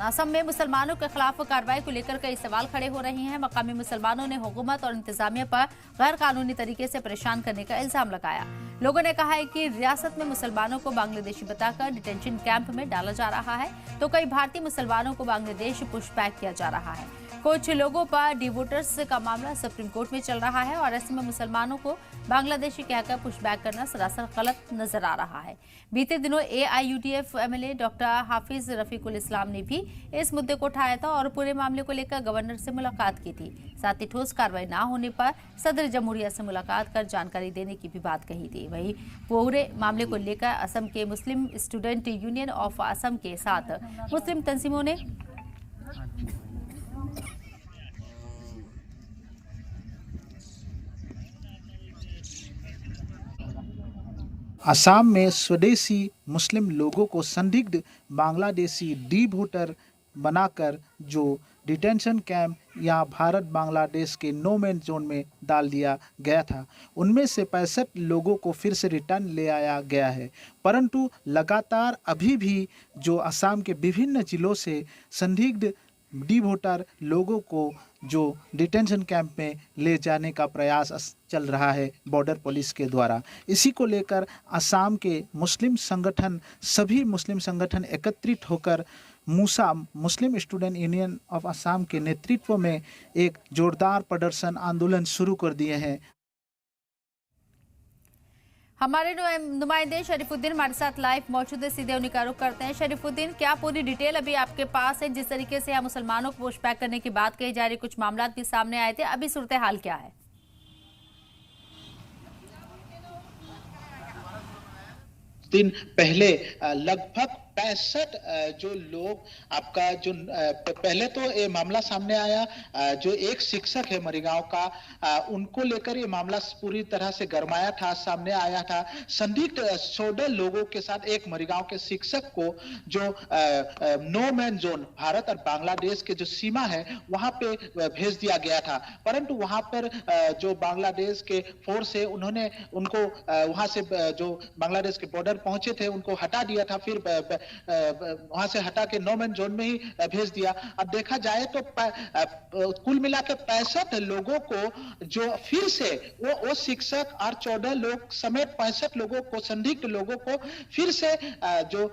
असम में मुसलमानों के खिलाफ कार्रवाई को लेकर कई सवाल खड़े हो रहे हैं। मकामी मुसलमानों ने हुकूमत और इंतजामिया पर गैर कानूनी तरीके से परेशान करने का इल्जाम लगाया। लोगों ने कहा है कि रियासत में मुसलमानों को बांग्लादेशी बताकर डिटेंशन कैंप में डाला जा रहा है, तो कई भारतीय मुसलमानों को बांग्लादेश पुशबैक किया जा रहा है। कुछ लोगों पर डिवोटर्स का मामला सुप्रीम कोर्ट में चल रहा है और ऐसे में मुसलमानों को बांग्लादेशी कहकर पुशबैक करना सरासर गलत नजर आ रहा है। बीते दिनों AIUDF MLA डॉक्टर हाफिज रफीकुल इस्लाम ने भी इस मुद्दे को उठाया था और पूरे मामले को लेकर गवर्नर से मुलाकात की थी। साथ ही ठोस कार्रवाई न होने पर सदर जमहूरिया से मुलाकात कर जानकारी देने की भी बात कही थी। वहीं पूरे मामले को लेकर असम के मुस्लिम स्टूडेंट यूनियन ऑफ असम के साथ मुस्लिम तंजीमों ने असम में स्वदेशी मुस्लिम लोगों को संदिग्ध बांग्लादेशी डिवोटर बनाकर जो डिटेंशन कैंप या भारत बांग्लादेश के नो मैन जोन में डाल दिया गया था, उनमें से 65 लोगों को फिर से रिटर्न ले आया गया है। परंतु लगातार अभी भी जो असम के विभिन्न जिलों से संदिग्ध डिवोटर लोगों को जो डिटेंशन कैंप में ले जाने का प्रयास चल रहा है बॉर्डर पुलिस के द्वारा। इसी को लेकर असम के मुस्लिम संगठन, सभी मुस्लिम संगठन एकत्रित होकर मूसा मुस्लिम स्टूडेंट यूनियन ऑफ असम के नेतृत्व में एक जोरदार प्रदर्शन आंदोलन शुरू कर दिए हैं। हमारे नुमाइंदे शरीफुद्दीन हमारे साथ लाइव मौजूद है, सीधे उन्हीं का रुख करते हैं। शरीफुद्दीन, क्या पूरी डिटेल अभी आपके पास है? जिस तरीके से यहाँ मुसलमानों को पुशबैक करने की बात कही जा रही, कुछ मामला भी सामने आए थे, अभी सूरत हाल क्या है? दिन पहले लगभग 65 जो लोग आपका जो पहले तो ये मामला सामने आया, जो एक शिक्षक है मरीगांव का, उनको लेकर ये मामला पूरी तरह से गरमाया था, सामने आया था। संदिग्ध 16 लोगों के साथ एक मरीगांव के शिक्षक को जो नो मैन जोन भारत और बांग्लादेश के जो सीमा है वहां पे भेज दिया गया था। परंतु वहां पर जो बांग्लादेश के फोर्स है उन्होंने उनको वहां से जो बांग्लादेश के बॉर्डर पहुंचे थे उनको हटा दिया था, फिर वहां से हटा के नो मैन जोन में ही भेज दिया। अब देखा जाए तो कुल मिलाकर 65 लोगों को जो फिर से वो शिक्षक और 14 लोग समेत 65 लोगों को, संदिग्ध लोगों को फिर से जो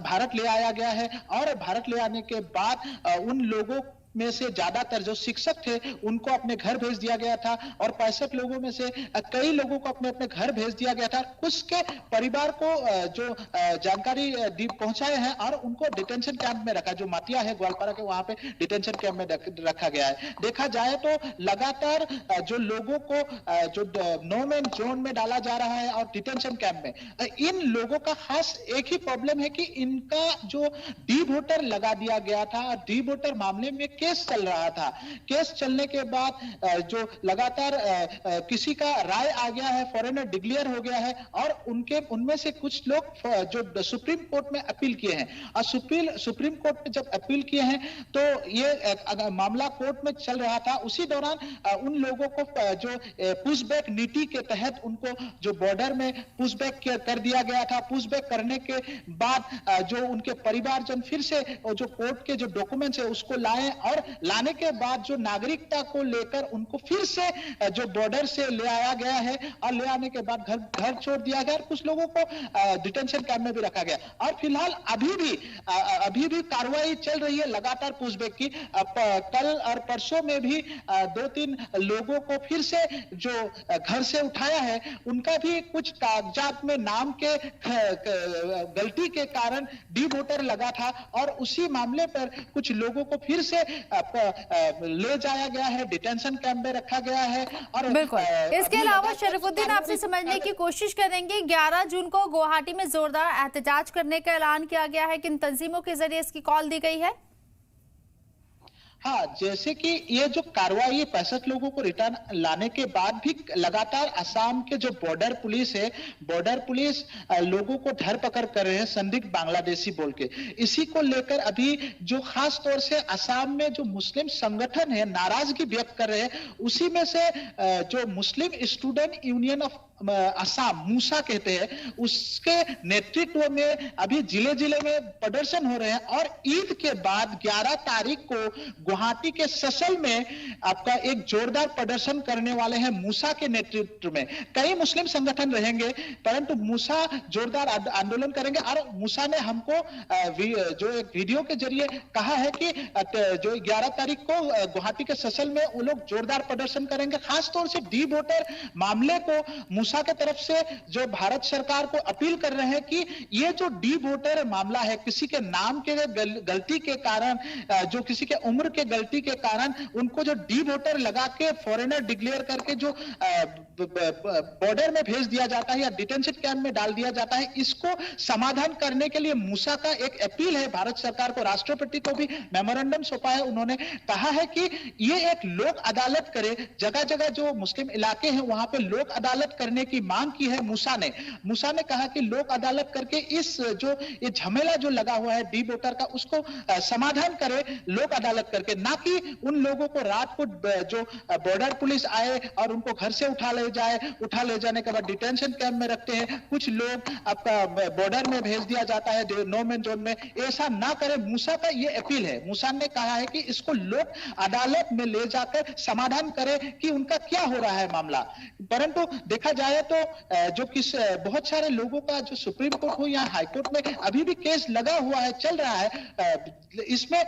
भारत ले आया गया है। और भारत ले आने के बाद उन लोगों में से ज्यादातर जो शिक्षक थे उनको अपने घर भेज दिया गया था और 65 लोगों में से कई लोगों को अपने अपने घर भेज दिया गया था। कुछ के परिवार को जो जानकारी पहुंचाए हैं और उनको डिटेंशन कैंप में रखा, जो मातिया है ग्वालपारा के, वहां पे डिटेंशन कैंप में रखा गया है। देखा जाए तो लगातार जो लोगों को जो नो मैन जोन में डाला जा रहा है और डिटेंशन कैंप में, इन लोगों का खास एक ही प्रॉब्लम है कि इनका जो डिवोटर लगा दिया गया था और डिवोटर मामले में केस चल रहा था। केस चलने के बाद जो लगातार किसी का राय आ गया है, फॉरेनर डिक्लेयर हो गया है और उनमें से कुछ लोग जो सुप्रीम कोर्ट में अपील किए हैं और सुप्रीम कोर्ट में जब अपील किए हैं तो ये मामला कोर्ट में चल रहा था। उसी दौरान उन लोगों को जो पुशबैक नीति के तहत उनको जो बॉर्डर में पुशबैक कर दिया गया था। पुशबैक करने के बाद जो उनके परिवारजन फिर से जो कोर्ट के जो डॉक्यूमेंट्स है उसको लाए और लाने के बाद जो नागरिकता को लेकर उनको फिर से जो बॉर्डर से ले आया गया है और ले आने के बाद घर छोड़ दिया गया और कुछ लोगों को डिटेंशन कैंप में भी रखा गया। और फिलहाल अभी भी कार्रवाई चल रही है लगातार पुशबैक की। कल और परसों में भी 2-3 लोगों को फिर से जो घर से उठाया है उनका भी कुछ कागजात में नाम के गलती के कारण डिवोटर लगा था और उसी मामले पर कुछ लोगों को फिर से ले जाया गया है, डिटेंशन कैंप में रखा गया है। और बिल्कुल, इसके अलावा शरीफुद्दीन आपसे समझने की कोशिश करेंगे, 11 जून को गुवाहाटी में जोरदार एहतजाज करने का ऐलान किया गया है, किन तंजीमों के जरिए इसकी कॉल दी गई है? हाँ, जैसे कि ये जो कार्रवाई 65 लोगों को रिटर्न लाने के बाद भी लगातार असम के जो बॉर्डर पुलिस है, बॉर्डर पुलिस लोगों को धरपकड़ कर रहे हैं संदिग्ध बांग्लादेशी बोल के। इसी को लेकर अभी जो खास तौर से असम में जो मुस्लिम संगठन है नाराजगी व्यक्त कर रहे हैं, उसी में से जो मुस्लिम स्टूडेंट यूनियन ऑफ असम मूसा कहते हैं, उसके नेतृत्व में अभी जिले जिले में प्रदर्शन हो रहे हैं। और ईद के बाद 11 तारीख को गुवाहाटी के ससल में आपका एक जोरदार प्रदर्शन करने वाले हैं मूसा के नेतृत्व में। कई मुस्लिम संगठन रहेंगे, परंतु मूसा जोरदार आंदोलन करेंगे। और मूसा ने हमको जो एक वीडियो के जरिए कहा है कि जो 11 तारीख को गुवाहाटी के ससल में वो लोग जोरदार प्रदर्शन करेंगे। खासतौर से डी वोटर मामले को मूसा के तरफ से जो भारत सरकार को अपील कर रहे हैं कि ये जो डी वोटर मामला है, किसी के नाम के गलती के कारण, जो किसी के उम्र के गलती के कारण उनको जो डी वोटर लगा के फॉरेनर डिक्लेयर करके जो बॉर्डर में भेज दिया जाता है या डिटेंशन कैंप में डाल दिया जाता है, इसको समाधान करने के लिए मूसा का एक अपील है भारत सरकार को। राष्ट्रपति को भी मेमोरेंडम सौंपा है। उन्होंने कहा है कि ये एक लोक अदालत करे। जगह जगह जो मुस्लिम इलाके हैं वहां पे लोक अदालत करने की मांग की है मूसा ने कहा कि लोक अदालत करके इस जो ये झमेला जो लगा हुआ है डी वोटर का, उसको समाधान करे लोक अदालत करके, ना कि उन लोगों को रात को जो बॉर्डर पुलिस आए और उनको घर से उठा ले जाने के बाद डिटेंशन कैंप में रखते हैं। कुछ लोग आपका बॉर्डर में भेज दिया जाता है नो मैन जोन में। ऐसा ना करे, मूसा का ये अपील है। मूसा ने कहा है कि इसको लोक अदालत में ले जाकर समाधान करे कि उनका क्या हो रहा है मामला। परंतु देखा जाए तो जो बहुत सारे लोगों का जो सुप्रीम कोर्ट हो या हाई कोर्ट में अभी भी केस लगा हुआ है, चल रहा है। इसमें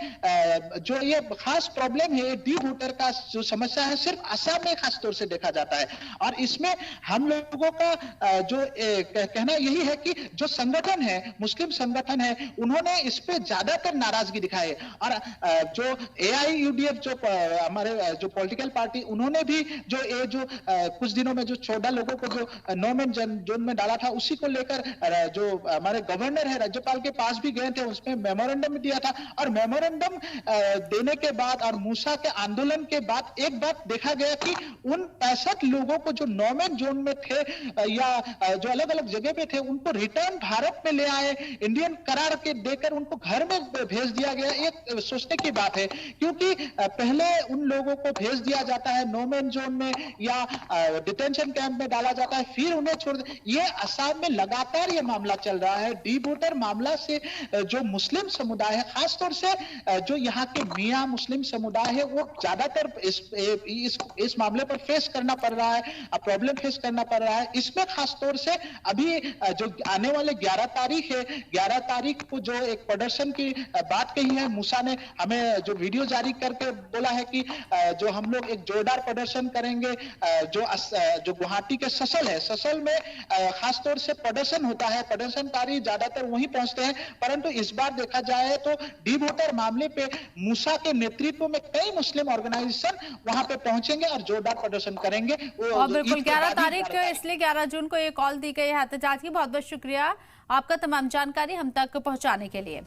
जो ये खास प्रॉब्लम है डी वोटर का जो समस्या है, सिर्फ असम में खास तौर से देखा जाता है। और इसमें हम लोगों का जो कहना यही है कि जो संगठन है, मुस्लिम संगठन है, उन्होंने इस पे ज्यादातर नाराजगी दिखाई है। और जो AIUDF जो हमारे जो पॉलिटिकल पार्टी, उन्होंने भी जो कुछ दिनों में जो 14 लोगों को जो नो मैन जोन में डाला था, उसी को लेकर जो हमारे गवर्नर है, राज्यपाल के पास भी गए थे, उसमें मेमोरेंडम दिया था। और मेमोरेंडम देने के बाद और मूसा के आंदोलन के बाद एक बात देखा गया कि उन 65 लोगों को जो नो मैन जोन में थे या जो अलग अलग जगह पे थे, उनको रिटर्न भारत में ले आए, इंडियन करार के देकर उनको घर में भेज दिया गया। एक सोचने की बात है, क्योंकि पहले उन लोगों को भेज दिया जाता है नो मैन जोन में या डिटेंशन कैंप में डाला जाता है, फिर उन्हें छोड़। ये असम में लगातार ये मामला चल रहा है। डी वोटर मामला से जो मुस्लिम समुदाय है, खासतौर से जो यहाँ के मियां मुस्लिम समुदाय है, वो ज्यादातर इस मामले पर फेस करना पड़ रहा है, प्रॉब्लम फेस करना पड़ रहा है। इसमें खासतौर से अभी जो आने वाले 11 तारीख है, 11 तारीख को जो एक प्रदर्शन की बात कही है, मूसा ने हमें जो वीडियो जारी करके बोला है कि जो हम लोग एक जोरदार प्रदर्शन करेंगे। जो गुवाहाटी के ससल है, ससल में खासतौर से प्रदर्शन होता है, प्रदर्शनकारी ज्यादातर वहीं पहुंचते हैं। परंतु इस बार देखा जाए तो डी वोटर मामले पे मूसा के नेतृत्व में कई मुस्लिम ऑर्गेनाइजेशन वहां पे पहुंचेंगे और जोरदार प्रदर्शन करेंगे। और बिल्कुल 11 तारीख इसलिए 11 जून को ये कॉल दी गई है एहतजाज की। बहुत बहुत शुक्रिया आपका तमाम जानकारी हम तक पहुंचाने के लिए।